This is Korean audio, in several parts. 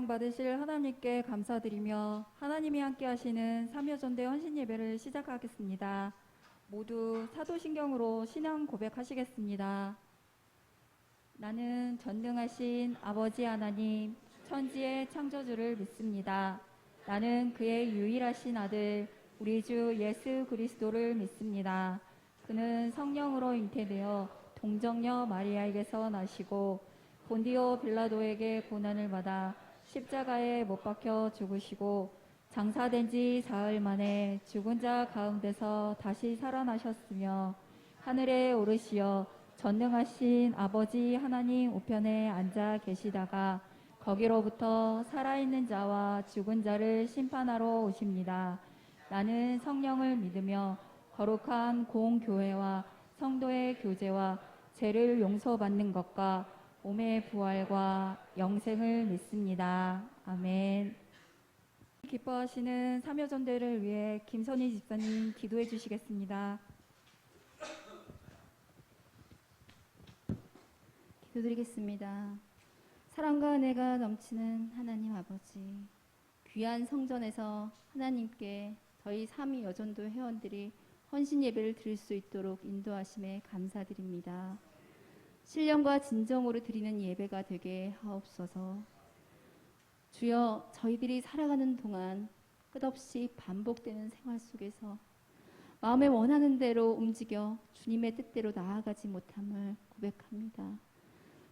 영광 받으실 하나님께 감사드리며 하나님이 함께 하시는 삼위전대 헌신 예배를 시작하겠습니다. 모두 사도신경으로 신앙 고백하시겠습니다. 나는 전능하신 아버지 하나님, 천지의 창조주를 믿습니다. 나는 그의 유일하신 아들, 우리 주 예수 그리스도를 믿습니다. 그는 성령으로 잉태되어 동정녀 마리아에게서 나시고 본디오 빌라도에게 고난을 받아 십자가에 못 박혀 죽으시고 장사된 지 사흘 만에 죽은 자 가운데서 다시 살아나셨으며 하늘에 오르시어 전능하신 아버지 하나님 우편에 앉아 계시다가 거기로부터 살아있는 자와 죽은 자를 심판하러 오십니다. 나는 성령을 믿으며 거룩한 공교회와 성도의 교제와 죄를 용서받는 것과 몸의 부활과 영생을 믿습니다. 아멘. 기뻐하시는 삼위전대를 위해 김선희 집사님 기도해 주시겠습니다. 기도드리겠습니다. 사랑과 은혜가 넘치는 하나님 아버지, 귀한 성전에서 하나님께 저희 삼위여전도 회원들이 헌신 예배를 드릴 수 있도록 인도하심에 감사드립니다. 신령과 진정으로 드리는 예배가 되게 하옵소서. 주여, 저희들이 살아가는 동안 끝없이 반복되는 생활 속에서 마음에 원하는 대로 움직여 주님의 뜻대로 나아가지 못함을 고백합니다.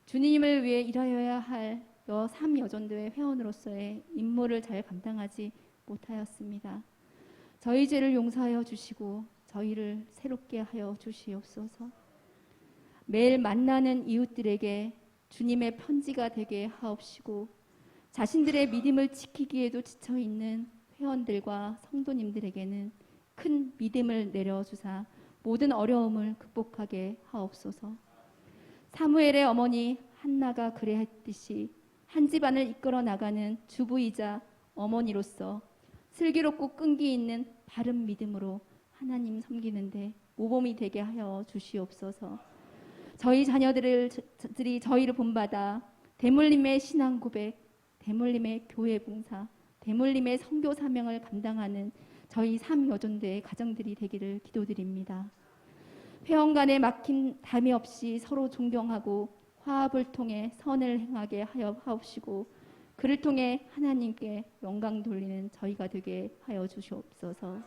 주님을 위해 일하여야 할 삼위여전도회 회원으로서의 임무를 잘 감당하지 못하였습니다. 저희 죄를 용서하여 주시고 저희를 새롭게 하여 주시옵소서. 매일 만나는 이웃들에게 주님의 편지가 되게 하옵시고 자신들의 믿음을 지키기에도 지쳐있는 회원들과 성도님들에게는 큰 믿음을 내려주사 모든 어려움을 극복하게 하옵소서. 사무엘의 어머니 한나가 그래했듯이 한 집안을 이끌어 나가는 주부이자 어머니로서 슬기롭고 끈기 있는 바른 믿음으로 하나님 섬기는데 모범이 되게 하여 주시옵소서. 저희 자녀들이 저희를 본받아 대물림의 신앙 고백, 대물림의 교회 봉사, 대물림의 선교 사명을 감당하는 저희 삼위여전도의 가정들이 되기를 기도드립니다. 회원 간에 막힘 담이 없이 서로 존경하고 화합을 통해 선을 행하게 하여 하옵시고 그를 통해 하나님께 영광 돌리는 저희가 되게 하여 주시옵소서.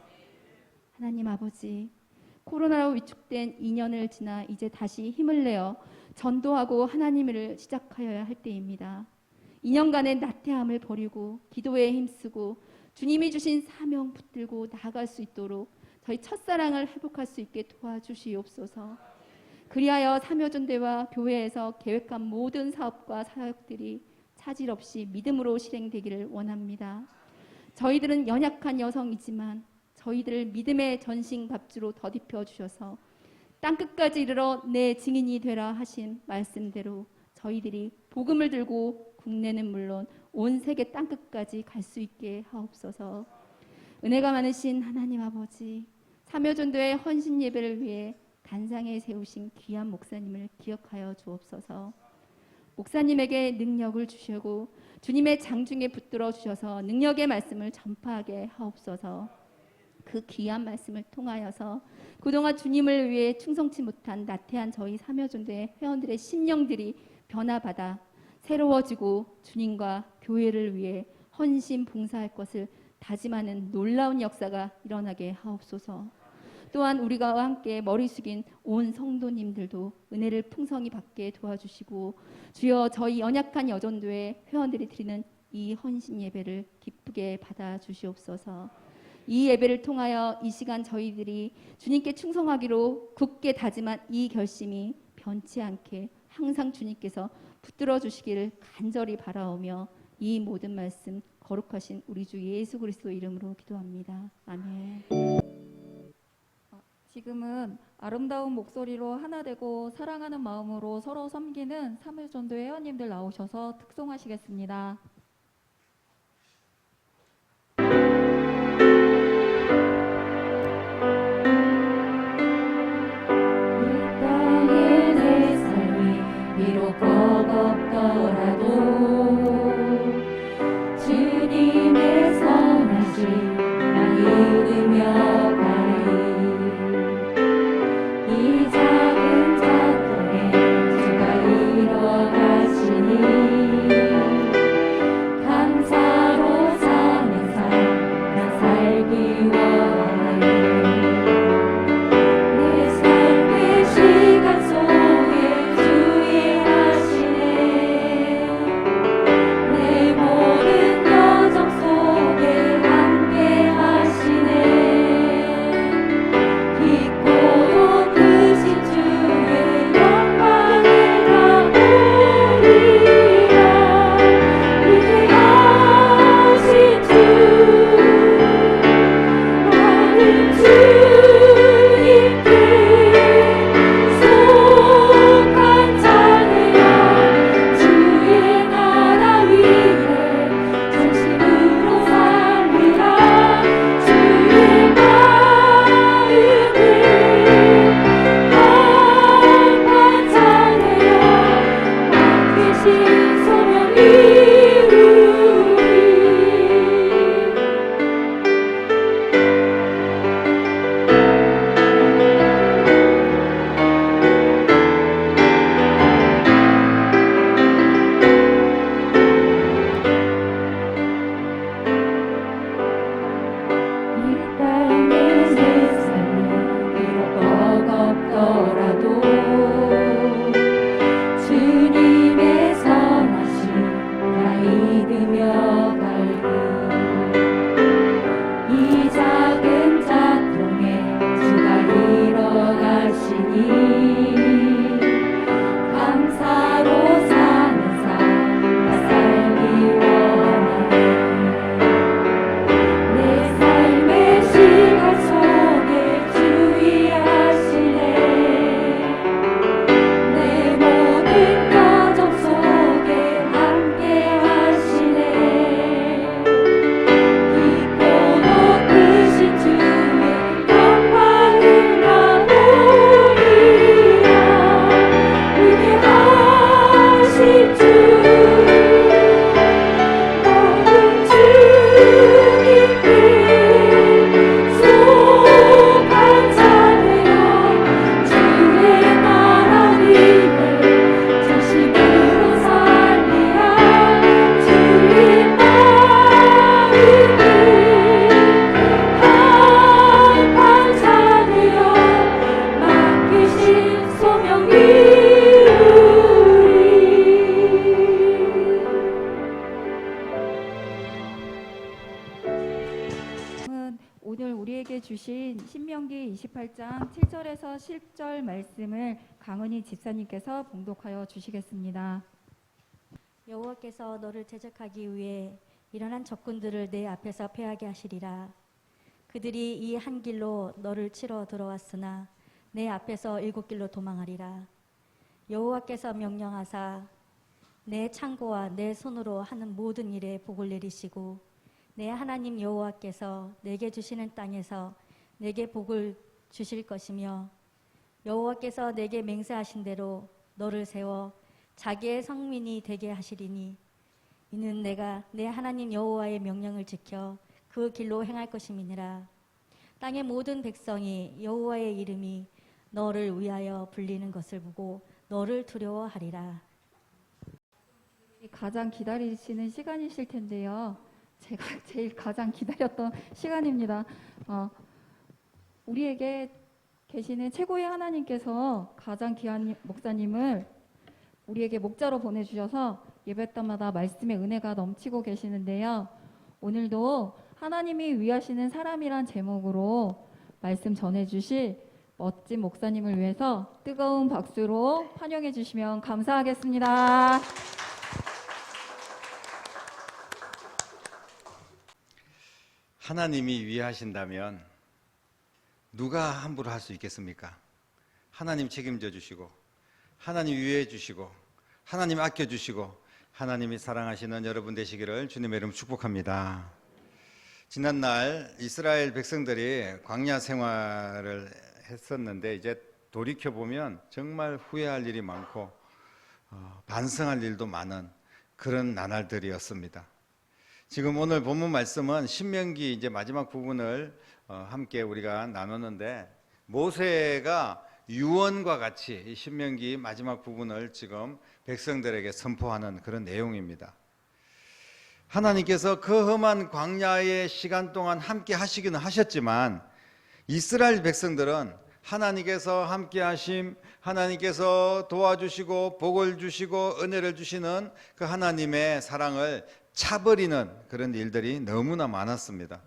하나님 아버지, 코로나로 위축된 2년을 지나 이제 다시 힘을 내어 전도하고 하나님을 시작하여야 할 때입니다. 2년간의 나태함을 버리고 기도에 힘쓰고 주님이 주신 사명 붙들고 나아갈 수 있도록 저희 첫사랑을 회복할 수 있게 도와주시옵소서. 그리하여 삼위여전도회와 교회에서 계획한 모든 사업과 사역들이 차질 없이 믿음으로 실행되기를 원합니다. 저희들은 연약한 여성이지만 저희들을 믿음의 전신갑주로 덧입혀 주셔서 땅끝까지 이르러 내 증인이 되라 하신 말씀대로 저희들이 복음을 들고 국내는 물론 온 세계 땅끝까지 갈 수 있게 하옵소서. 은혜가 많으신 하나님 아버지, 삼위여전도회 헌신 예배를 위해 단상에 세우신 귀한 목사님을 기억하여 주옵소서. 목사님에게 능력을 주시고 주님의 장중에 붙들어 주셔서 능력의 말씀을 전파하게 하옵소서. 그 귀한 말씀을 통하여서 그동안 주님을 위해 충성치 못한 나태한 저희 삼위여전도회 회원들의 심령들이 변화받아 새로워지고 주님과 교회를 위해 헌신 봉사할 것을 다짐하는 놀라운 역사가 일어나게 하옵소서. 또한 우리가 함께 머리 숙인 온 성도님들도 은혜를 풍성히 받게 도와주시고 주여, 저희 연약한 여전도회 회원들이 드리는 이 헌신 예배를 기쁘게 받아 주시옵소서. 이 예배를 통하여 이 시간 저희들이 주님께 충성하기로 굳게 다짐한 이 결심이 변치 않게 항상 주님께서 붙들어 주시기를 간절히 바라오며 이 모든 말씀 거룩하신 우리 주 예수 그리스도 이름으로 기도합니다. 아멘. 지금은 아름다운 목소리로 하나 되고 사랑하는 마음으로 서로 섬기는 삼위전도회 회원님들 나오셔서 특송하시겠습니다. 비록 버겁더라도 오늘 우리에게 주신 신명기 28장 7절에서 10절 말씀을 강은희 집사님께서 봉독하여 주시겠습니다. 여호와께서 너를 대적하기 위해 일어난 적군들을 내 앞에서 패하게 하시리라. 그들이 이 한 길로 너를 치러 들어왔으나 내 앞에서 7길로 도망하리라. 여호와께서 명령하사 내 창고와 내 손으로 하는 모든 일에 복을 내리시고 내 하나님 여호와께서 내게 주시는 땅에서 내게 복을 주실 것이며 여호와께서 내게 맹세하신 대로 너를 세워 자기의 성민이 되게 하시리니 이는 내가 내 하나님 여호와의 명령을 지켜 그 길로 행할 것임이니라. 땅의 모든 백성이 여호와의 이름이 너를 위하여 불리는 것을 보고 너를 두려워하리라. 가장 기다리시는 시간이실 텐데요. 제가 제일 가장 기다렸던 시간입니다. 우리에게 계시는 최고의 하나님께서 가장 귀한 목사님을 우리에게 목자로 보내주셔서 예배 때마다 말씀의 은혜가 넘치고 계시는데요. 오늘도 하나님이 위하시는 사람이란 제목으로 말씀 전해주실 멋진 목사님을 위해서 뜨거운 박수로 환영해 주시면 감사하겠습니다. 하나님이 위하신다면 누가 함부로 할 수 있겠습니까? 하나님 책임져 주시고 하나님 위해 주시고 하나님 아껴 주시고 하나님이 사랑하시는 여러분 되시기를 주님의 이름 축복합니다. 지난날 이스라엘 백성들이 광야 생활을 했었는데 이제 돌이켜보면 정말 후회할 일이 많고 반성할 일도 많은 그런 나날들이었습니다. 지금 오늘 본문 말씀은 신명기 이제 마지막 부분을 함께 우리가 나누는데 모세가 유언과 같이 이 신명기 마지막 부분을 지금 백성들에게 선포하는 그런 내용입니다. 하나님께서 그 험한 광야의 시간 동안 함께 하시기는 하셨지만 이스라엘 백성들은 하나님께서 함께 하심, 하나님께서 도와주시고 복을 주시고 은혜를 주시는 그 하나님의 사랑을 차버리는 그런 일들이 너무나 많았습니다.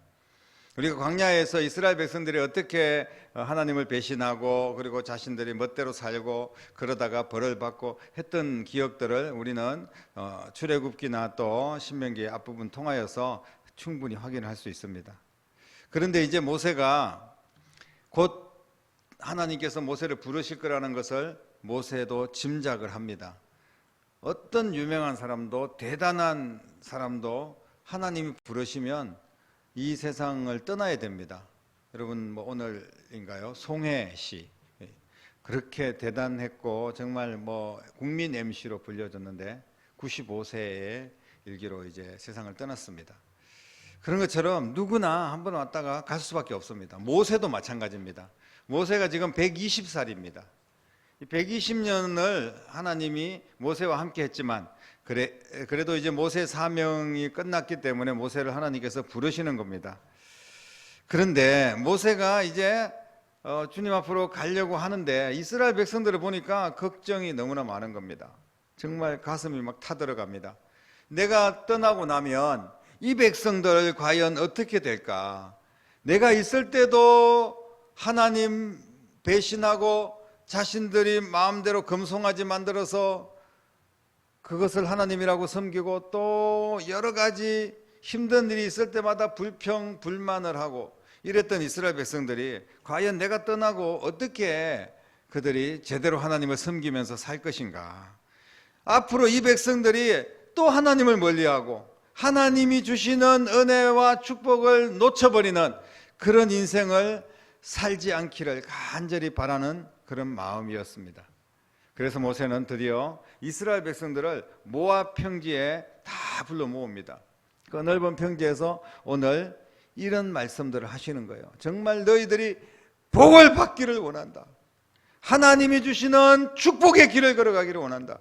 우리가 광야에서 이스라엘 백성들이 어떻게 하나님을 배신하고 그리고 자신들이 멋대로 살고 그러다가 벌을 받고 했던 기억들을 우리는 출애굽기나 또 신명기 앞부분 통하여서 충분히 확인할 수 있습니다. 그런데 이제 모세가 곧 하나님께서 모세를 부르실 거라는 것을 모세도 짐작을 합니다. 어떤 유명한 사람도 대단한 사람도 하나님이 부르시면 이 세상을 떠나야 됩니다. 여러분 뭐 오늘인가요? 송혜 씨 그렇게 대단했고 정말 뭐 국민 MC로 불려졌는데 95세의 일기로 이제 세상을 떠났습니다. 그런 것처럼 누구나 한번 왔다가 갈 수밖에 없습니다. 모세도 마찬가지입니다. 모세가 지금 120살입니다. 120년을 하나님이 모세와 함께 했지만 그래도 이제 모세의 사명이 끝났기 때문에 모세를 하나님께서 부르시는 겁니다. 그런데 모세가 이제 주님 앞으로 가려고 하는데 이스라엘 백성들을 보니까 걱정이 너무나 많은 겁니다. 정말 가슴이 막 타들어갑니다. 내가 떠나고 나면 이 백성들 과연 어떻게 될까? 내가 있을 때도 하나님 배신하고 자신들이 마음대로 금송아지 만들어서 그것을 하나님이라고 섬기고 또 여러 가지 힘든 일이 있을 때마다 불평, 불만을 하고 이랬던 이스라엘 백성들이 과연 내가 떠나고 어떻게 그들이 제대로 하나님을 섬기면서 살 것인가? 앞으로 이 백성들이 또 하나님을 멀리하고 하나님이 주시는 은혜와 축복을 놓쳐버리는 그런 인생을 살지 않기를 간절히 바라는 그런 마음이었습니다. 그래서 모세는 드디어 이스라엘 백성들을 모압 평지에 다 불러 모읍니다. 그 넓은 평지에서 오늘 이런 말씀들을 하시는 거예요. 정말 너희들이 복을 받기를 원한다. 하나님이 주시는 축복의 길을 걸어가기를 원한다.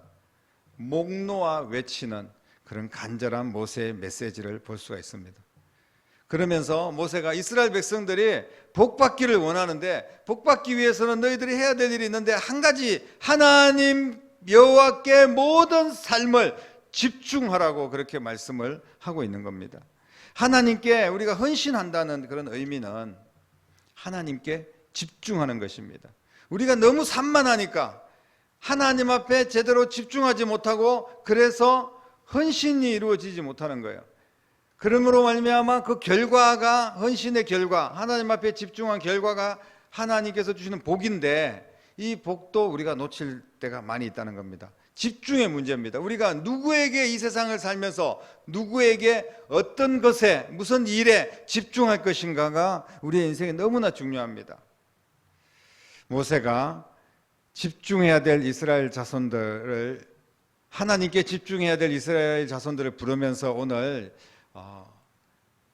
목 놓아 외치는 그런 간절한 모세의 메시지를 볼 수가 있습니다. 그러면서 모세가 이스라엘 백성들이 복 받기를 원하는데 복 받기 위해서는 너희들이 해야 될 일이 있는데 한 가지 하나님 여호와께 모든 삶을 집중하라고 그렇게 말씀을 하고 있는 겁니다. 하나님께 우리가 헌신한다는 그런 의미는 하나님께 집중하는 것입니다. 우리가 너무 산만하니까 하나님 앞에 제대로 집중하지 못하고 그래서 헌신이 이루어지지 못하는 거예요. 그러므로 말미암아 그 결과가 헌신의 결과, 하나님 앞에 집중한 결과가 하나님께서 주시는 복인데 이 복도 우리가 놓칠 때가 많이 있다는 겁니다. 집중의 문제입니다. 우리가 누구에게 이 세상을 살면서 누구에게 어떤 것에 무슨 일에 집중할 것인가가 우리의 인생에 너무나 중요합니다. 모세가 집중해야 될 이스라엘 자손들을 하나님께 집중해야 될 이스라엘 자손들을 부르면서 오늘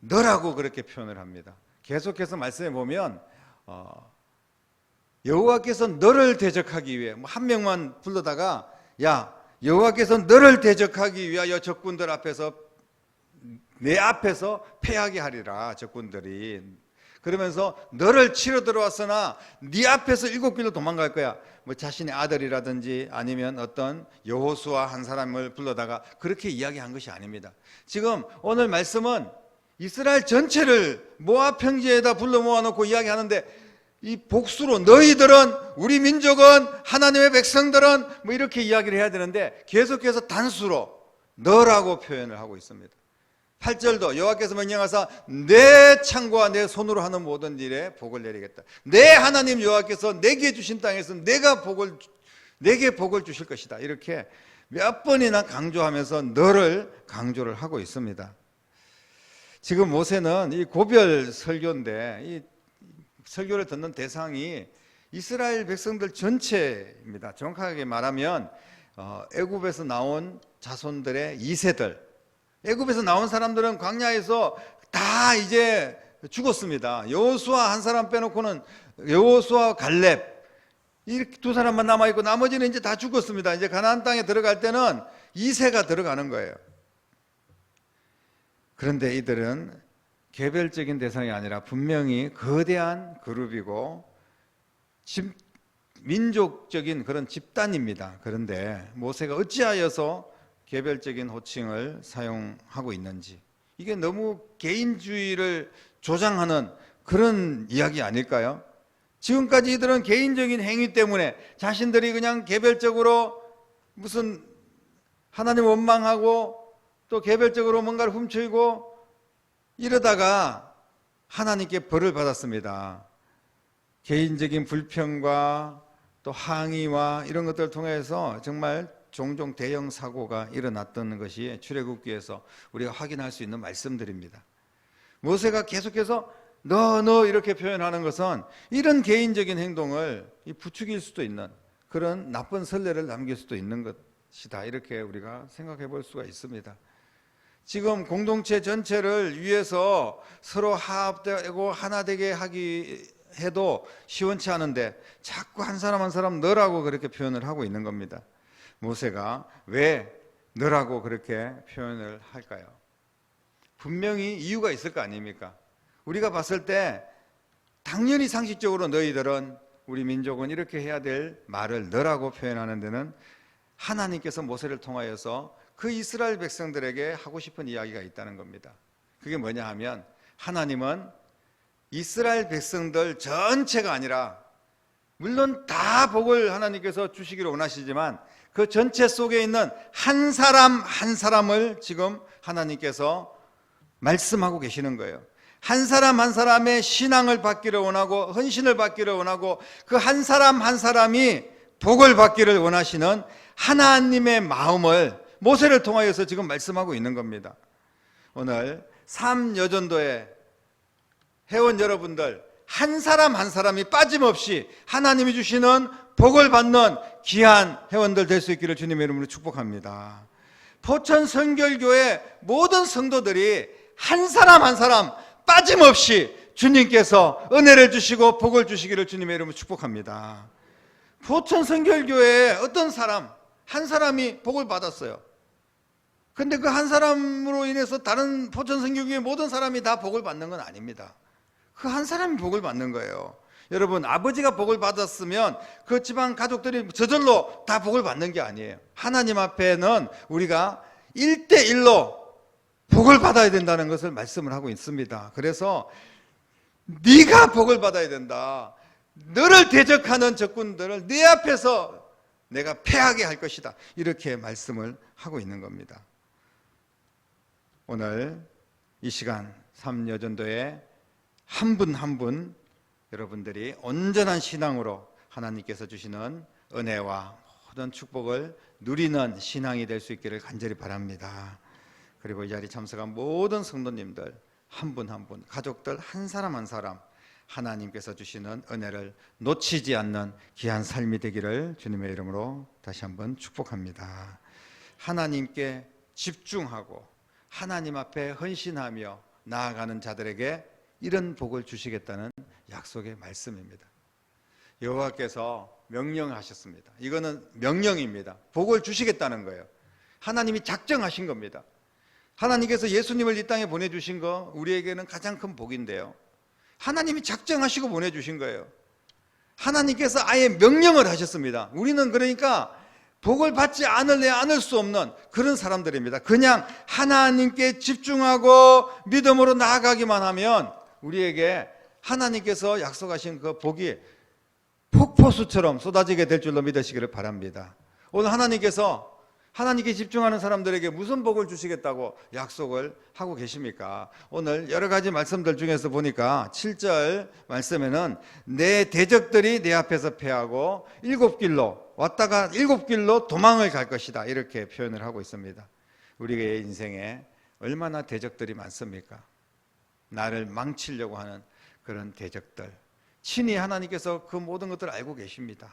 너라고 그렇게 표현을 합니다. 계속해서 말씀해 보면 여호와께서 너를 대적하기 위해 한 명만 불러다가 야 여호와께서 너를 대적하기 위하여 적군들 앞에서 내 앞에서 패하게 하리라. 적군들이 그러면서 너를 치러 들어왔으나 네 앞에서 7길로 도망갈 거야. 뭐 자신의 아들이라든지 아니면 어떤 여호수아 한 사람을 불러다가 그렇게 이야기한 것이 아닙니다. 지금 오늘 말씀은 이스라엘 전체를 모압 평지에다 불러 모아놓고 이야기하는데 이 복수로 너희들은 우리 민족은 하나님의 백성들은 뭐 이렇게 이야기를 해야 되는데 계속해서 단수로 너라고 표현을 하고 있습니다. 8절도 여호와께서 명령하사 내 창과 내 손으로 하는 모든 일에 복을 내리겠다. 내 하나님 여호와께서 내게 주신 땅에서 내게 복을 주실 것이다. 이렇게 몇 번이나 강조하면서 너를 강조를 하고 있습니다. 지금 모세는 이 고별 설교인데 이 설교를 듣는 대상이 이스라엘 백성들 전체입니다. 정확하게 말하면 애굽에서 나온 자손들의 2세들, 애굽에서 나온 사람들은 광야에서 다 이제 죽었습니다. 여호수아 한 사람 빼놓고는 여호수아 갈렙 이 두 사람만 남아있고 나머지는 이제 다 죽었습니다. 이제 가나안 땅에 들어갈 때는 2세가 들어가는 거예요. 그런데 이들은 개별적인 대상이 아니라 분명히 거대한 그룹이고 민족적인 그런 집단입니다. 그런데 모세가 어찌하여서 개별적인 호칭을 사용하고 있는지 이게 너무 개인주의를 조장하는 그런 이야기 아닐까요? 지금까지 이들은 개인적인 행위 때문에 자신들이 그냥 개별적으로 무슨 하나님 원망하고 또 개별적으로 뭔가를 훔치고 이러다가 하나님께 벌을 받았습니다. 개인적인 불평과 또 항의와 이런 것들을 통해서 정말 종종 대형 사고가 일어났던 것이 출애굽기에서 우리가 확인할 수 있는 말씀들입니다. 모세가 계속해서 너 이렇게 표현하는 것은 이런 개인적인 행동을 부추길 수도 있는 그런 나쁜 선례를 남길 수도 있는 것이다, 이렇게 우리가 생각해 볼 수가 있습니다. 지금 공동체 전체를 위해서 서로 화합되고 하나 되게 하기 해도 시원치 않은데 자꾸 한 사람 한 사람 너라고 그렇게 표현을 하고 있는 겁니다. 모세가 왜 너라고 그렇게 표현을 할까요? 분명히 이유가 있을 거 아닙니까? 우리가 봤을 때 당연히 상식적으로 너희들은, 우리 민족은 이렇게 해야 될 말을 너라고 표현하는 데는 하나님께서 모세를 통하여서 그 이스라엘 백성들에게 하고 싶은 이야기가 있다는 겁니다. 그게 뭐냐 하면, 하나님은 이스라엘 백성들 전체가 아니라 물론 다 복을 하나님께서 주시기를 원하시지만 그 전체 속에 있는 한 사람 한 사람을 지금 하나님께서 말씀하고 계시는 거예요. 한 사람 한 사람의 신앙을 받기를 원하고 헌신을 받기를 원하고 그 한 사람 한 사람이 복을 받기를 원하시는 하나님의 마음을 모세를 통하여서 지금 말씀하고 있는 겁니다. 오늘 삼여전도의 회원 여러분들 한 사람 한 사람이 빠짐없이 하나님이 주시는 복을 받는 귀한 회원들 될 수 있기를 주님의 이름으로 축복합니다. 포천 선결교회 모든 성도들이 한 사람 한 사람 빠짐없이 주님께서 은혜를 주시고 복을 주시기를 주님의 이름으로 축복합니다. 포천 선결교회에 어떤 사람, 한 사람이 복을 받았어요. 근데 그 한 사람으로 인해서 다른 포천 선결교회 모든 사람이 다 복을 받는 건 아닙니다. 그 한 사람이 복을 받는 거예요. 여러분, 아버지가 복을 받았으면 그 집안 가족들이 저절로 다 복을 받는 게 아니에요. 하나님 앞에는 우리가 1대1로 복을 받아야 된다는 것을 말씀을 하고 있습니다. 그래서 네가 복을 받아야 된다. 너를 대적하는 적군들을 네 앞에서 내가 패하게 할 것이다. 이렇게 말씀을 하고 있는 겁니다. 오늘 이 시간 삼여전도에 한 분 한 분 여러분들이 온전한 신앙으로 하나님께서 주시는 은혜와 모든 축복을 누리는 신앙이 될 수 있기를 간절히 바랍니다. 그리고 이 자리에 참석한 모든 성도님들 한 분 한 분, 가족들 한 사람 한 사람 하나님께서 주시는 은혜를 놓치지 않는 귀한 삶이 되기를 주님의 이름으로 다시 한번 축복합니다. 하나님께 집중하고 하나님 앞에 헌신하며 나아가는 자들에게 이런 복을 주시겠다는 약속의 말씀입니다. 여호와께서 명령하셨습니다. 이거는 명령입니다. 복을 주시겠다는 거예요. 하나님이 작정하신 겁니다. 하나님께서 예수님을 이 땅에 보내주신 거 우리에게는 가장 큰 복인데요, 하나님이 작정하시고 보내주신 거예요. 하나님께서 아예 명령을 하셨습니다. 우리는 그러니까 복을 받지 않을 수 없는 그런 사람들입니다. 그냥 하나님께 집중하고 믿음으로 나아가기만 하면 우리에게 하나님께서 약속하신 그 복이 폭포수처럼 쏟아지게 될 줄로 믿으시기를 바랍니다. 오늘 하나님께 집중하는 사람들에게 무슨 복을 주시겠다고 약속을 하고 계십니까? 오늘 여러 가지 말씀들 중에서 보니까 7절 말씀에는 내 대적들이 내 앞에서 패하고 7길로 왔다가 7길로 도망을 갈 것이다, 이렇게 표현을 하고 있습니다. 우리의 인생에 얼마나 대적들이 많습니까? 나를 망치려고 하는 그런 대적들, 친히 하나님께서 그 모든 것들을 알고 계십니다.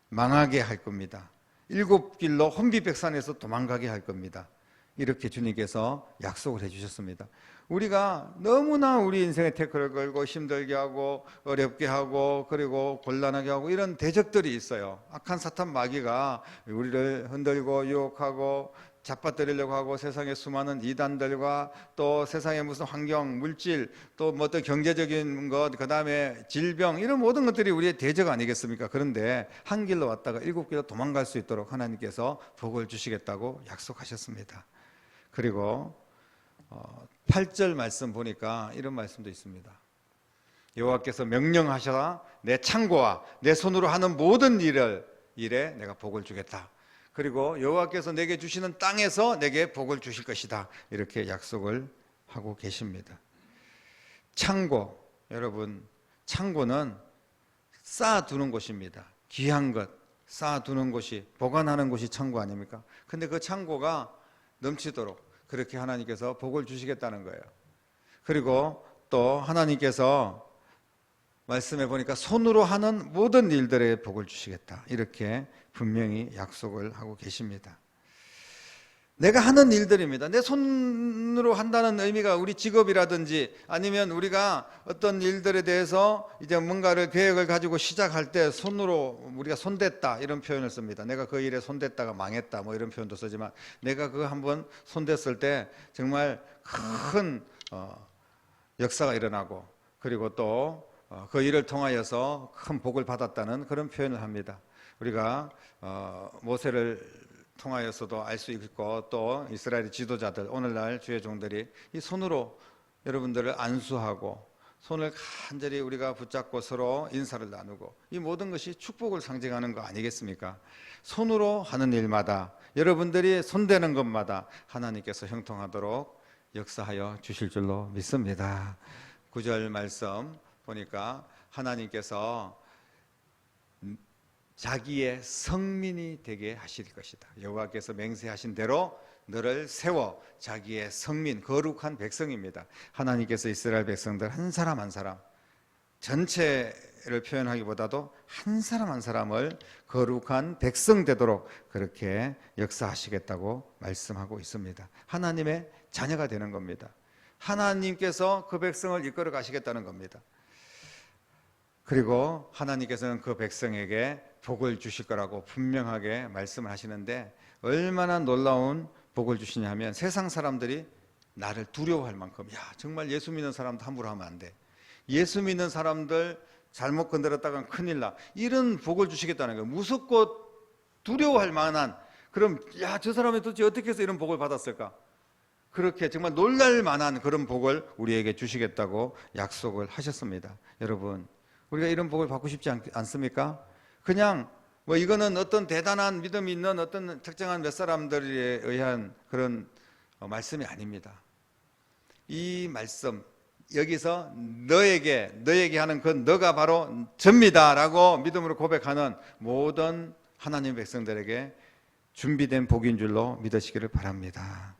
망하게 할 겁니다. 7길로 혼비백산에서 도망가게 할 겁니다. 이렇게 주님께서 약속을 해주셨습니다. 우리가 너무나 우리 인생에 태클을 걸고 힘들게 하고 어렵게 하고 그리고 곤란하게 하고 이런 대적들이 있어요. 악한 사탄 마귀가 우리를 흔들고 유혹하고 잡아뜨리려고 하고 세상의 수많은 이단들과 또 세상의 무슨 환경, 물질, 또 뭐 어떤 경제적인 것, 그 다음에 질병, 이런 모든 것들이 우리의 대적 아니겠습니까? 그런데 한 길로 왔다가 7길로 도망갈 수 있도록 하나님께서 복을 주시겠다고 약속하셨습니다. 그리고 8절 말씀 보니까 이런 말씀도 있습니다. 여호와께서 명령하셔라 내 창고와 내 손으로 하는 모든 일에 내가 복을 주겠다. 그리고 여호와께서 내게 주시는 땅에서 내게 복을 주실 것이다, 이렇게 약속을 하고 계십니다. 창고, 여러분, 창고는 쌓아두는 곳입니다. 귀한 것 쌓아두는 곳이, 보관하는 곳이 창고 아닙니까? 근데 그 창고가 넘치도록 그렇게 하나님께서 복을 주시겠다는 거예요. 그리고 또 하나님께서 말씀해 보니까 손으로 하는 모든 일들에 복을 주시겠다, 이렇게 분명히 약속을 하고 계십니다. 내가 하는 일들입니다. 내 손으로 한다는 의미가 우리 직업이라든지 아니면 우리가 어떤 일들에 대해서 이제 뭔가를 계획을 가지고 시작할 때 손으로 우리가 손댔다 이런 표현을 씁니다. 내가 그 일에 손댔다가 망했다 뭐 이런 표현도 쓰지만, 내가 그거 한번 손댔을 때 정말 큰 역사가 일어나고, 그리고 또 그 일을 통하여서 큰 복을 받았다는 그런 표현을 합니다. 우리가 모세를 통하여서도 알 수 있고, 또 이스라엘 지도자들, 오늘날 주의 종들이 이 손으로 여러분들을 안수하고 손을 간절히 우리가 붙잡고 서로 인사를 나누고, 이 모든 것이 축복을 상징하는 거 아니겠습니까? 손으로 하는 일마다, 여러분들이 손대는 것마다 하나님께서 형통하도록 역사하여 주실 줄로 믿습니다. 9절 말씀 보니까 하나님께서 자기의 성민이 되게 하실 것이다. 여호와께서 맹세하신 대로 너를 세워 자기의 성민, 거룩한 백성입니다. 하나님께서 이스라엘 백성들 한 사람 한 사람, 전체를 표현하기보다도 한 사람 한 사람을 거룩한 백성 되도록 그렇게 역사하시겠다고 말씀하고 있습니다. 하나님의 자녀가 되는 겁니다. 하나님께서 그 백성을 이끌어 가시겠다는 겁니다. 그리고 하나님께서는 그 백성에게 복을 주실 거라고 분명하게 말씀을 하시는데, 얼마나 놀라운 복을 주시냐 하면, 세상 사람들이 나를 두려워할 만큼, 야 정말 예수 믿는 사람도 함부로 하면 안 돼, 예수 믿는 사람들 잘못 건드렸다간 큰일 나, 이런 복을 주시겠다는 거예요. 무섭고 두려워할 만한, 그럼 야 저 사람이 도대체 어떻게 해서 이런 복을 받았을까, 그렇게 정말 놀랄 만한 그런 복을 우리에게 주시겠다고 약속을 하셨습니다. 여러분, 우리가 이런 복을 받고 싶지 않습니까? 그냥 뭐 이거는 어떤 대단한 믿음이 있는 어떤 특정한 몇 사람들에 의한 그런 말씀이 아닙니다. 이 말씀, 여기서 너에게 하는 그 너가 바로 접니다라고 믿음으로 고백하는 모든 하나님의 백성들에게 준비된 복인 줄로 믿으시기를 바랍니다.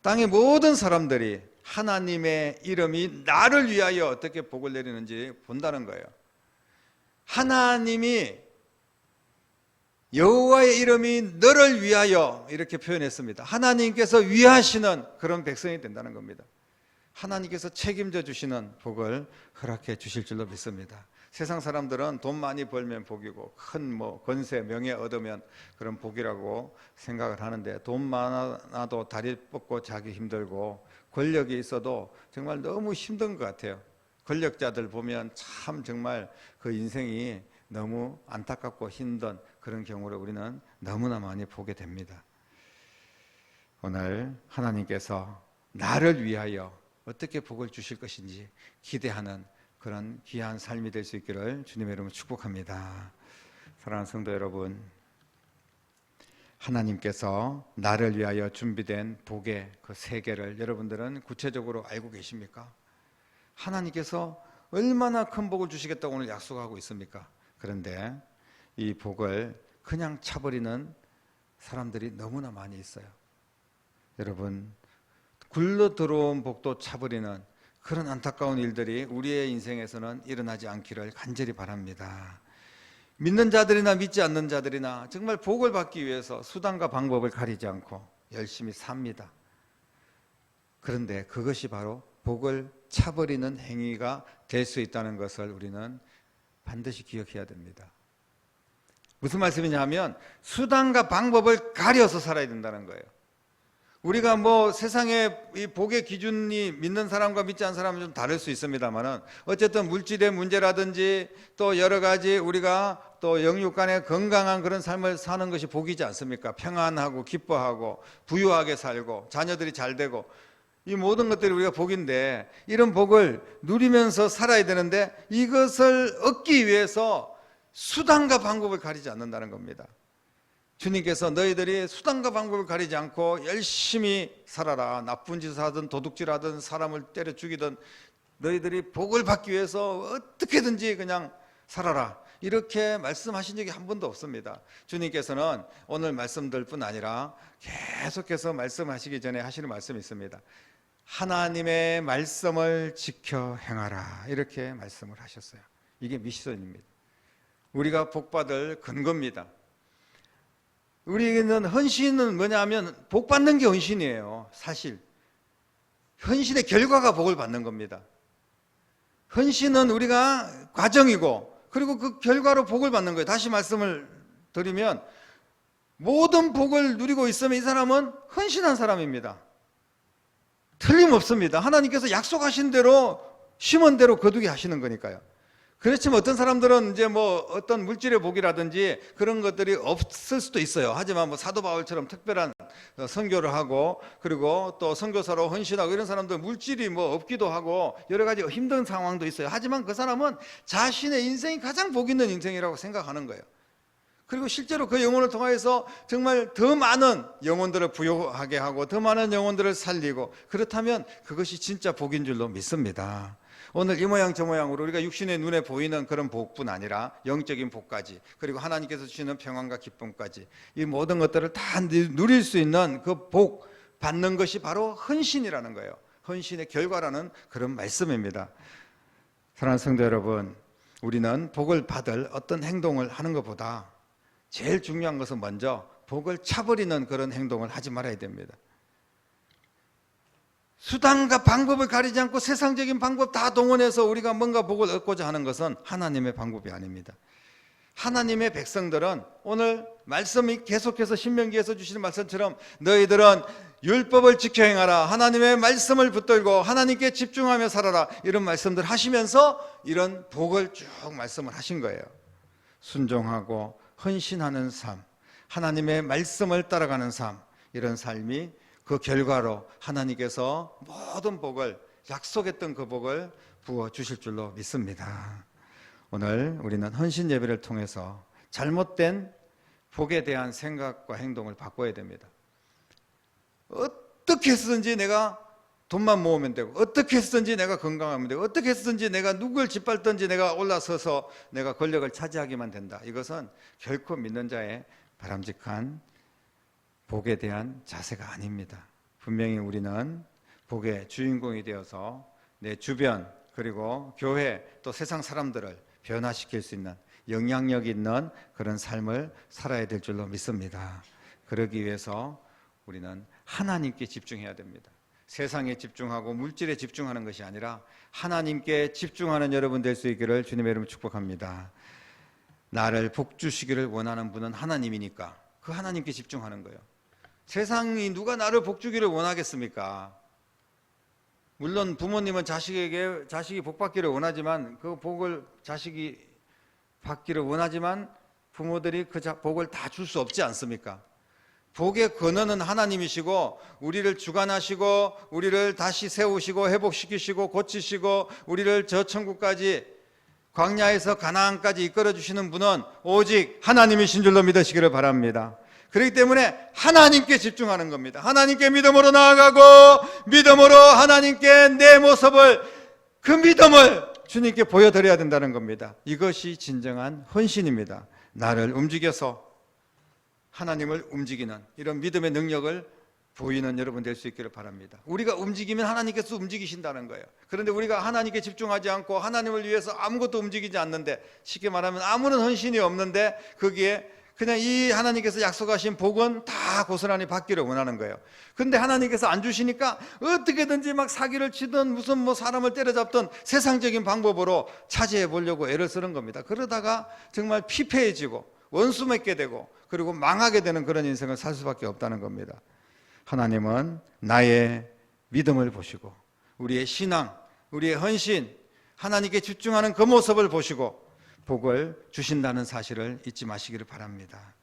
땅의 모든 사람들이 하나님의 이름이 나를 위하여 어떻게 복을 내리는지 본다는 거예요. 하나님이, 여호와의 이름이 너를 위하여 이렇게 표현했습니다. 하나님께서 위하시는 그런 백성이 된다는 겁니다. 하나님께서 책임져 주시는 복을 허락해 주실 줄로 믿습니다. 세상 사람들은 돈 많이 벌면 복이고, 큰 뭐 권세, 명예 얻으면 그런 복이라고 생각을 하는데, 돈 많아도 다리 뻗고 자기 힘들고, 권력이 있어도 정말 너무 힘든 것 같아요. 권력자들 보면 참 정말 그 인생이 너무 안타깝고 힘든 그런 경우를 우리는 너무나 많이 보게 됩니다. 오늘 하나님께서 나를 위하여 어떻게 복을 주실 것인지 기대하는 그런 귀한 삶이 될 수 있기를 주님의 이름으로 축복합니다. 사랑하는 성도 여러분, 하나님께서 나를 위하여 준비된 복의 그 세계를 여러분들은 구체적으로 알고 계십니까? 하나님께서 얼마나 큰 복을 주시겠다고 오늘 약속하고 있습니까? 그런데 이 복을 그냥 차버리는 사람들이 너무나 많이 있어요. 여러분, 굴러 들어온 복도 차버리는 그런 안타까운 일들이 우리의 인생에서는 일어나지 않기를 간절히 바랍니다. 믿는 자들이나 믿지 않는 자들이나 정말 복을 받기 위해서 수단과 방법을 가리지 않고 열심히 삽니다. 그런데 그것이 바로 복을 차버리는 행위가 될 수 있다는 것을 우리는 반드시 기억해야 됩니다. 무슨 말씀이냐 하면, 수단과 방법을 가려서 살아야 된다는 거예요. 우리가 뭐 세상의 이 복의 기준이 믿는 사람과 믿지 않는 사람은 좀 다를 수 있습니다만은, 어쨌든 물질의 문제라든지 또 여러 가지 우리가 또 영육 간의 건강한 그런 삶을 사는 것이 복이지 않습니까? 평안하고 기뻐하고 부유하게 살고 자녀들이 잘 되고, 이 모든 것들이 우리가 복인데, 이런 복을 누리면서 살아야 되는데 이것을 얻기 위해서 수단과 방법을 가리지 않는다는 겁니다. 주님께서 너희들이 수단과 방법을 가리지 않고 열심히 살아라, 나쁜 짓을 하든 도둑질하든 사람을 때려 죽이든 너희들이 복을 받기 위해서 어떻게든지 그냥 살아라, 이렇게 말씀하신 적이 한 번도 없습니다. 주님께서는 오늘 말씀들 뿐 아니라 계속해서 말씀하시기 전에 하시는 말씀이 있습니다. 하나님의 말씀을 지켜 행하라, 이렇게 말씀을 하셨어요. 이게 미션입니다. 우리가 복받을 근거입니다. 우리는 헌신은 뭐냐면 복받는 게 헌신이에요. 사실 헌신의 결과가 복을 받는 겁니다. 헌신은 우리가 과정이고, 그리고 그 결과로 복을 받는 거예요. 다시 말씀을 드리면 모든 복을 누리고 있으면 이 사람은 헌신한 사람입니다. 틀림없습니다. 하나님께서 약속하신 대로 심은 대로 거두게 하시는 거니까요. 그렇지만 어떤 사람들은 이제 뭐 어떤 물질의 복이라든지 그런 것들이 없을 수도 있어요. 하지만 뭐 사도 바울처럼 특별한 선교를 하고, 그리고 또 선교사로 헌신하고 이런 사람들 물질이 뭐 없기도 하고 여러 가지 힘든 상황도 있어요. 하지만 그 사람은 자신의 인생이 가장 복 있는 인생이라고 생각하는 거예요. 그리고 실제로 그 영혼을 통해서 정말 더 많은 영혼들을 부요하게 하고 더 많은 영혼들을 살리고, 그렇다면 그것이 진짜 복인 줄로 믿습니다. 오늘 이 모양 저 모양으로 우리가 육신의 눈에 보이는 그런 복뿐 아니라 영적인 복까지, 그리고 하나님께서 주시는 평안과 기쁨까지, 이 모든 것들을 다 누릴 수 있는 그 복 받는 것이 바로 헌신이라는 거예요. 헌신의 결과라는 그런 말씀입니다. 사랑하는 성도 여러분, 우리는 복을 받을 어떤 행동을 하는 것보다 제일 중요한 것은 먼저 복을 차버리는 그런 행동을 하지 말아야 됩니다. 수단과 방법을 가리지 않고 세상적인 방법 다 동원해서 우리가 뭔가 복을 얻고자 하는 것은 하나님의 방법이 아닙니다. 하나님의 백성들은 오늘 말씀이 계속해서 신명기에서 주시는 말씀처럼 너희들은 율법을 지켜 행하라, 하나님의 말씀을 붙들고 하나님께 집중하며 살아라, 이런 말씀들 하시면서 이런 복을 쭉 말씀을 하신 거예요. 순종하고 헌신하는 삶, 하나님의 말씀을 따라가는 삶, 이런 삶이 그 결과로 하나님께서 모든 복을, 약속했던 그 복을 부어주실 줄로 믿습니다. 오늘 우리는 헌신 예배를 통해서 잘못된 복에 대한 생각과 행동을 바꿔야 됩니다. 어떻게 해서든지 내가 돈만 모으면 되고, 어떻게 해서든지 내가 건강하면 되고, 어떻게 해서든지 내가 누굴 짓밟든지 내가 올라서서 내가 권력을 차지하기만 된다. 이것은 결코 믿는 자의 바람직한 복에 대한 자세가 아닙니다. 분명히 우리는 복의 주인공이 되어서 내 주변, 그리고 교회, 또 세상 사람들을 변화시킬 수 있는 영향력 있는 그런 삶을 살아야 될 줄로 믿습니다. 그러기 위해서 우리는 하나님께 집중해야 됩니다. 세상에 집중하고 물질에 집중하는 것이 아니라 하나님께 집중하는 여러분 될 수 있기를 주님의 이름으로 축복합니다. 나를 복 주시기를 원하는 분은 하나님이니까 그 하나님께 집중하는 거예요. 세상이 누가 나를 복 주기를 원하겠습니까? 물론 부모님은 자식이 복 받기를 원하지만, 그 복을 자식이 받기를 원하지만 부모들이 그 복을 다 줄 수 없지 않습니까? 복의 근원은 하나님이시고, 우리를 주관하시고 우리를 다시 세우시고 회복시키시고 고치시고 우리를 저 천국까지, 광야에서 가나안까지 이끌어 주시는 분은 오직 하나님이신 줄로 믿으시기를 바랍니다. 그렇기 때문에 하나님께 집중하는 겁니다. 하나님께 믿음으로 나아가고, 믿음으로 하나님께 내 모습을, 그 믿음을 주님께 보여드려야 된다는 겁니다. 이것이 진정한 헌신입니다. 나를 움직여서 하나님을 움직이는 이런 믿음의 능력을 보이는 여러분 될 수 있기를 바랍니다. 우리가 움직이면 하나님께서 움직이신다는 거예요. 그런데 우리가 하나님께 집중하지 않고 하나님을 위해서 아무것도 움직이지 않는데, 쉽게 말하면 아무런 헌신이 없는데 거기에 그냥 이 하나님께서 약속하신 복은 다 고스란히 받기를 원하는 거예요. 그런데 하나님께서 안 주시니까 어떻게든지 막 사기를 치든 무슨 뭐 사람을 때려잡든 세상적인 방법으로 차지해 보려고 애를 쓰는 겁니다. 그러다가 정말 피폐해지고 원수 맺게 되고 그리고 망하게 되는 그런 인생을 살 수밖에 없다는 겁니다. 하나님은 나의 믿음을 보시고 우리의 신앙, 우리의 헌신, 하나님께 집중하는 그 모습을 보시고 복을 주신다는 사실을 잊지 마시기를 바랍니다.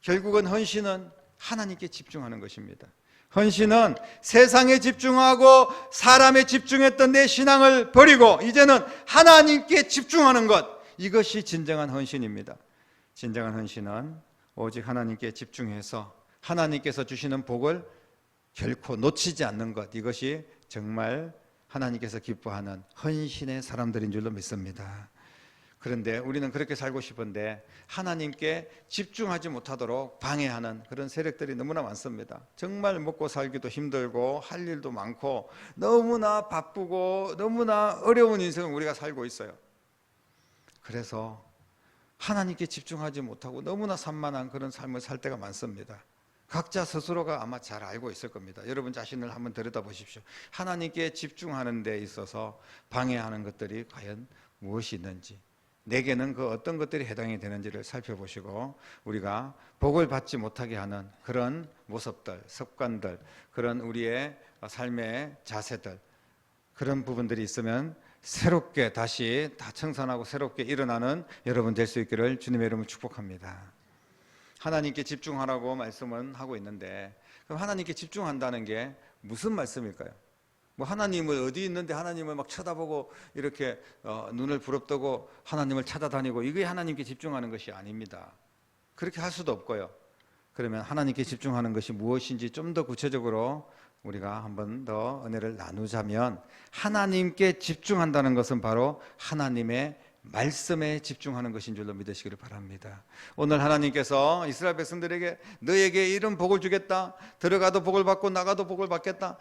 결국은 헌신은 하나님께 집중하는 것입니다. 헌신은 세상에 집중하고 사람에 집중했던 내 신앙을 버리고 이제는 하나님께 집중하는 것, 이것이 진정한 헌신입니다. 진정한 헌신은 오직 하나님께 집중해서 하나님께서 주시는 복을 결코 놓치지 않는 것, 이것이 정말 하나님께서 기뻐하는 헌신의 사람들인 줄로 믿습니다. 그런데 우리는 그렇게 살고 싶은데 하나님께 집중하지 못하도록 방해하는 그런 세력들이 너무나 많습니다. 정말 먹고 살기도 힘들고 할 일도 많고 너무나 바쁘고 너무나 어려운 인생을 우리가 살고 있어요. 그래서 하나님께 집중하지 못하고 너무나 산만한 그런 삶을 살 때가 많습니다. 각자 스스로가 아마 잘 알고 있을 겁니다. 여러분 자신을 한번 들여다보십시오. 하나님께 집중하는 데 있어서 방해하는 것들이 과연 무엇이 있는지, 내게는 그 어떤 것들이 해당이 되는지를 살펴보시고 우리가 복을 받지 못하게 하는 그런 모습들, 습관들, 그런 우리의 삶의 자세들, 그런 부분들이 있으면 새롭게 다시 다 청산하고 새롭게 일어나는 여러분 될 수 있기를 주님의 이름으로 축복합니다. 하나님께 집중하라고 말씀은 하고 있는데, 그럼 하나님께 집중한다는 게 무슨 말씀일까요? 뭐 하나님을 어디 있는데 하나님을 막 쳐다보고 이렇게 눈을 부릅뜨고 하나님을 찾아다니고, 이게 하나님께 집중하는 것이 아닙니다. 그렇게 할 수도 없고요. 그러면 하나님께 집중하는 것이 무엇인지 좀 더 구체적으로 우리가 한번 더 은혜를 나누자면, 하나님께 집중한다는 것은 바로 하나님의 말씀에 집중하는 것인 줄로 믿으시기를 바랍니다. 오늘 하나님께서 이스라엘 백성들에게 너에게 이런 복을 주겠다, 들어가도 복을 받고 나가도 복을 받겠다,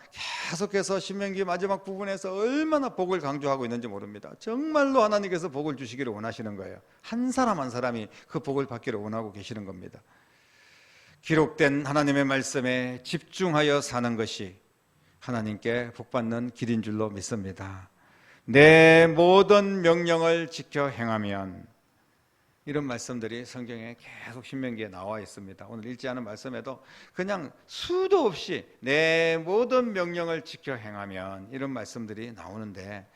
계속해서 신명기 마지막 부분에서 얼마나 복을 강조하고 있는지 모릅니다. 정말로 하나님께서 복을 주시기를 원하시는 거예요. 한 사람 한 사람이 그 복을 받기를 원하고 계시는 겁니다. 기록된 하나님의 말씀에 집중하여 사는 것이 하나님께 복받는 길인 줄로 믿습니다. 내 모든 명령을 지켜 행하면, 이런 말씀들이 성경에 계속 신명기에 나와 있습니다. 오늘 읽지 않은 말씀에도 그냥 수도 없이 내 모든 명령을 지켜 행하면, 이런 말씀들이 나오는데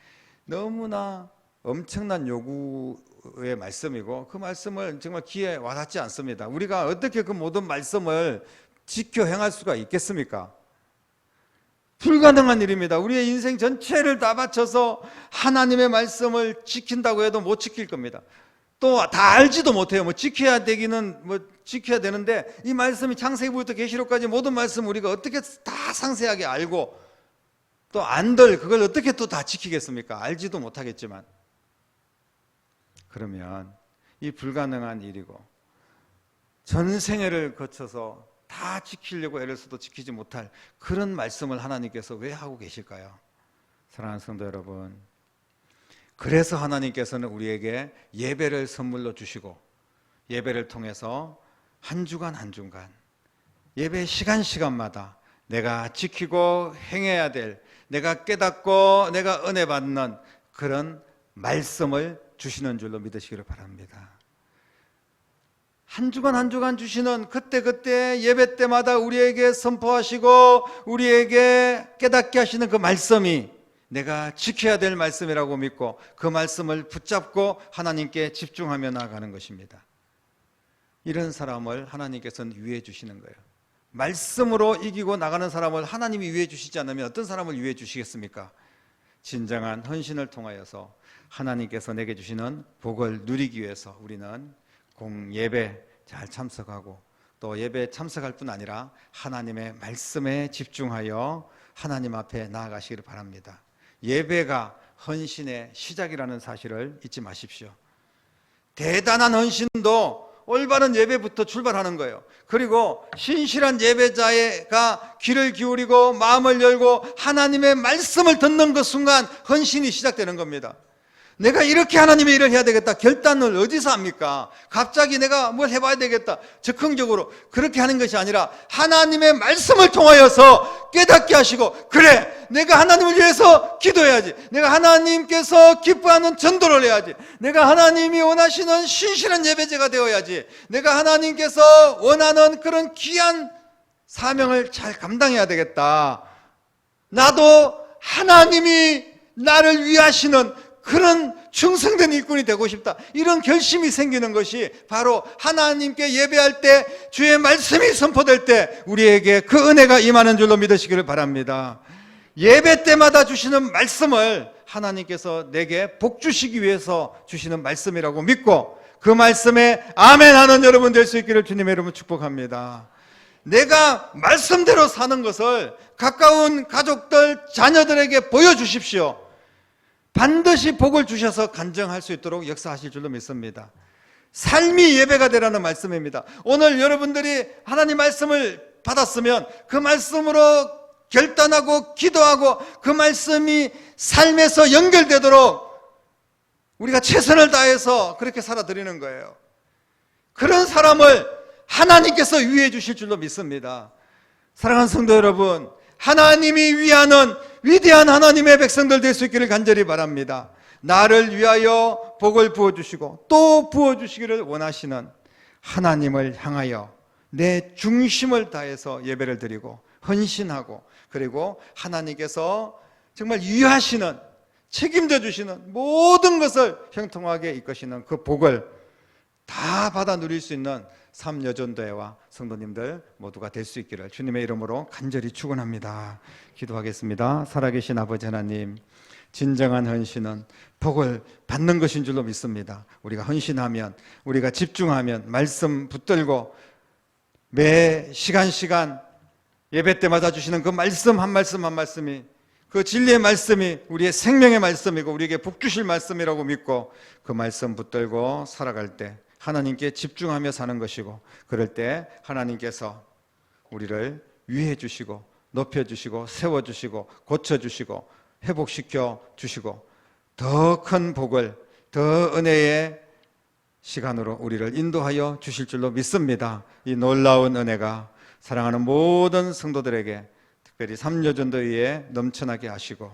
너무나 엄청난 요구의 말씀이고 그 말씀을 정말 귀에 와닿지 않습니다. 우리가 어떻게 그 모든 말씀을 지켜 행할 수가 있겠습니까? 불가능한 일입니다. 우리의 인생 전체를 다 바쳐서 하나님의 말씀을 지킨다고 해도 못 지킬 겁니다. 또 다 알지도 못해요. 뭐 지켜야 되기는 뭐 지켜야 되는데, 이 말씀이 창세기부터 계시록까지 모든 말씀 우리가 어떻게 다 상세하게 알고 또 안들 그걸 어떻게 또 다 지키겠습니까? 알지도 못하겠지만. 그러면 이 불가능한 일이고 전생애를 거쳐서 다 지키려고 애를 써도 지키지 못할 그런 말씀을 하나님께서 왜 하고 계실까요? 사랑하는 성도 여러분, 그래서 하나님께서는 우리에게 예배를 선물로 주시고, 예배를 통해서 한 주간 한 주간 예배 시간마다 내가 지키고 행해야 될, 내가 깨닫고 내가 은혜 받는 그런 말씀을 주시는 줄로 믿으시기를 바랍니다. 한 주간 한 주간 주시는 그때 예배 때마다 우리에게 선포하시고 우리에게 깨닫게 하시는 그 말씀이 내가 지켜야 될 말씀이라고 믿고 그 말씀을 붙잡고 하나님께 집중하며 나아가는 것입니다. 이런 사람을 하나님께서는 유해해 주시는 거예요. 말씀으로 이기고 나가는 사람을 하나님이 유해해 주시지 않으면 어떤 사람을 유해해 주시겠습니까? 진정한 헌신을 통하여서 하나님께서 내게 주시는 복을 누리기 위해서 우리는 공예배 잘 참석하고, 또 예배에 참석할 뿐 아니라 하나님의 말씀에 집중하여 하나님 앞에 나아가시기를 바랍니다. 예배가 헌신의 시작이라는 사실을 잊지 마십시오. 대단한 헌신도 올바른 예배부터 출발하는 거예요. 그리고 신실한 예배자가 귀를 기울이고 마음을 열고 하나님의 말씀을 듣는 그 순간 헌신이 시작되는 겁니다. 내가 이렇게 하나님의 일을 해야 되겠다 결단을 어디서 합니까? 갑자기 내가 뭘 해봐야 되겠다 즉흥적으로 그렇게 하는 것이 아니라 하나님의 말씀을 통하여서 깨닫게 하시고, 그래 내가 하나님을 위해서 기도해야지, 내가 하나님께서 기뻐하는 전도를 해야지, 내가 하나님이 원하시는 신실한 예배자가 되어야지, 내가 하나님께서 원하는 그런 귀한 사명을 잘 감당해야 되겠다, 나도 하나님이 나를 위하시는 그런 충성된 일꾼이 되고 싶다, 이런 결심이 생기는 것이 바로 하나님께 예배할 때 주의 말씀이 선포될 때 우리에게 그 은혜가 임하는 줄로 믿으시기를 바랍니다. 예배 때마다 주시는 말씀을 하나님께서 내게 복 주시기 위해서 주시는 말씀이라고 믿고 그 말씀에 아멘하는 여러분 될 수 있기를 주님의 이름으로 축복합니다. 내가 말씀대로 사는 것을 가까운 가족들, 자녀들에게 보여주십시오. 반드시 복을 주셔서 간증할 수 있도록 역사하실 줄로 믿습니다. 삶이 예배가 되라는 말씀입니다. 오늘 여러분들이 하나님 말씀을 받았으면 그 말씀으로 결단하고 기도하고 그 말씀이 삶에서 연결되도록 우리가 최선을 다해서 그렇게 살아드리는 거예요. 그런 사람을 하나님께서 위해 주실 줄로 믿습니다. 사랑하는 성도 여러분, 하나님이 위하는 위대한 하나님의 백성들 될 수 있기를 간절히 바랍니다. 나를 위하여 복을 부어주시고 또 부어주시기를 원하시는 하나님을 향하여 내 중심을 다해서 예배를 드리고 헌신하고, 그리고 하나님께서 정말 위하시는, 책임져 주시는 모든 것을 형통하게 이끄시는 그 복을 다 받아 누릴 수 있는 삼여전도회와 성도님들 모두가 될 수 있기를 주님의 이름으로 간절히 축원합니다. 기도하겠습니다. 살아계신 아버지 하나님, 진정한 헌신은 복을 받는 것인 줄로 믿습니다. 우리가 헌신하면, 우리가 집중하면, 말씀 붙들고 매 시간 예배 때 맞아주시는 그 말씀 한 말씀 한 말씀이, 그 진리의 말씀이 우리의 생명의 말씀이고 우리에게 복 주실 말씀이라고 믿고 그 말씀 붙들고 살아갈 때 하나님께 집중하며 사는 것이고, 그럴 때 하나님께서 우리를 위해 주시고 높여 주시고 세워 주시고 고쳐 주시고 회복시켜 주시고 더 큰 복을, 더 은혜의 시간으로 우리를 인도하여 주실 줄로 믿습니다. 이 놀라운 은혜가 사랑하는 모든 성도들에게, 특별히 삼여전도회에 넘쳐나게 하시고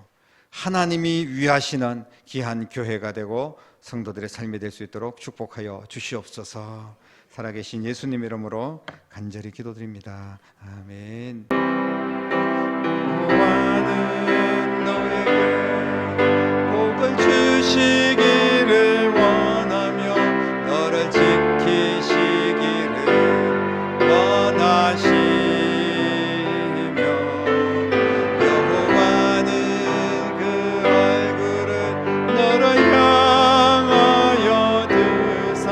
하나님이 위하시는 귀한 교회가 되고 성도들의 삶이 될 수 있도록 축복하여 주시옵소서. 살아계신 예수님 이름으로 간절히 기도드립니다. 아멘. 구하는 너에게 복을 주시기를 원하며 너를 지키시기를 원하시며, 여호와는 그 얼굴을 너를 향하여 드사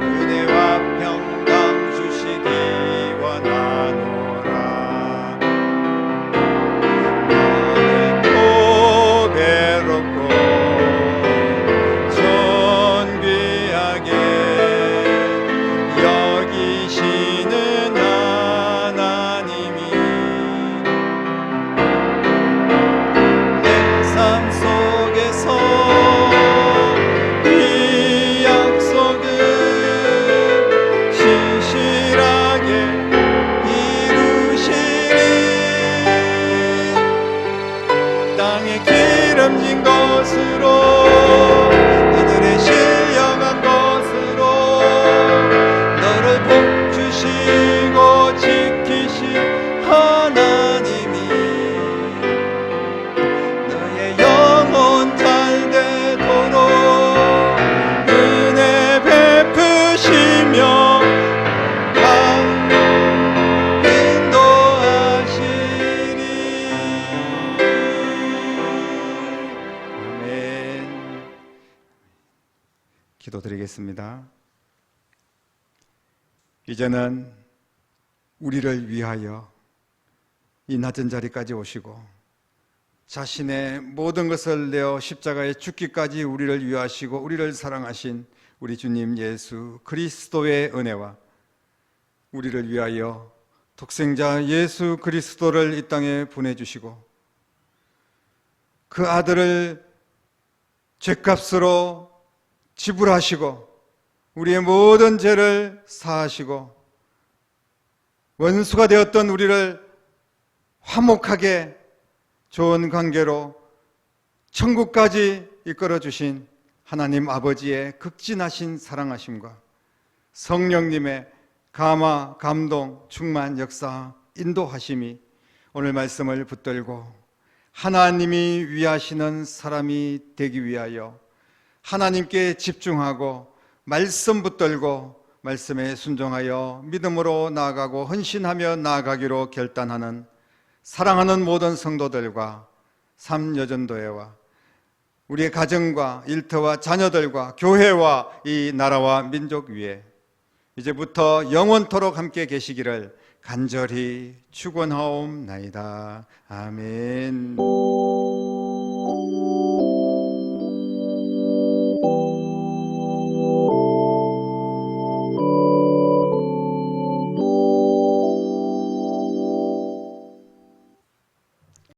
은혜와 평강 주시기 원하노라. 너는 고배롭고 존귀하게 여기시는 하나님이 내 삶 속에서 이 약속을 신실하게 이루시리. 땅에 기름진 것으로, 하늘에 신령한 것으로 너를 복 주시고 지키신 하나님이 너의 영혼 잘 되도록 은혜 베푸시며 인도하시리. 아멘. 기도드리겠습니다. 이제는 우리를 위하여 이 낮은 자리까지 오시고 자신의 모든 것을 내어 십자가에 죽기까지 우리를 위하시고 우리를 사랑하신 우리 주님 예수 그리스도의 은혜와 우리를 위하여 독생자 예수 그리스도를 이 땅에 보내주시고 그 아들을 죄값으로 지불하시고 우리의 모든 죄를 사하시고 원수가 되었던 우리를 화목하게 좋은 관계로 천국까지 이끌어 주신 하나님 아버지의 극진하신 사랑하심과 성령님의 감화, 감동, 충만, 역사, 인도하심이 오늘 말씀을 붙들고 하나님이 위하시는 사람이 되기 위하여 하나님께 집중하고 말씀 붙들고 말씀에 순종하여 믿음으로 나아가고 헌신하며 나아가기로 결단하는 사랑하는 모든 성도들과 삼여전도회와 우리의 가정과 일터와 자녀들과 교회와 이 나라와 민족 위에 이제부터 영원토록 함께 계시기를 간절히 축원하옵나이다. 아멘.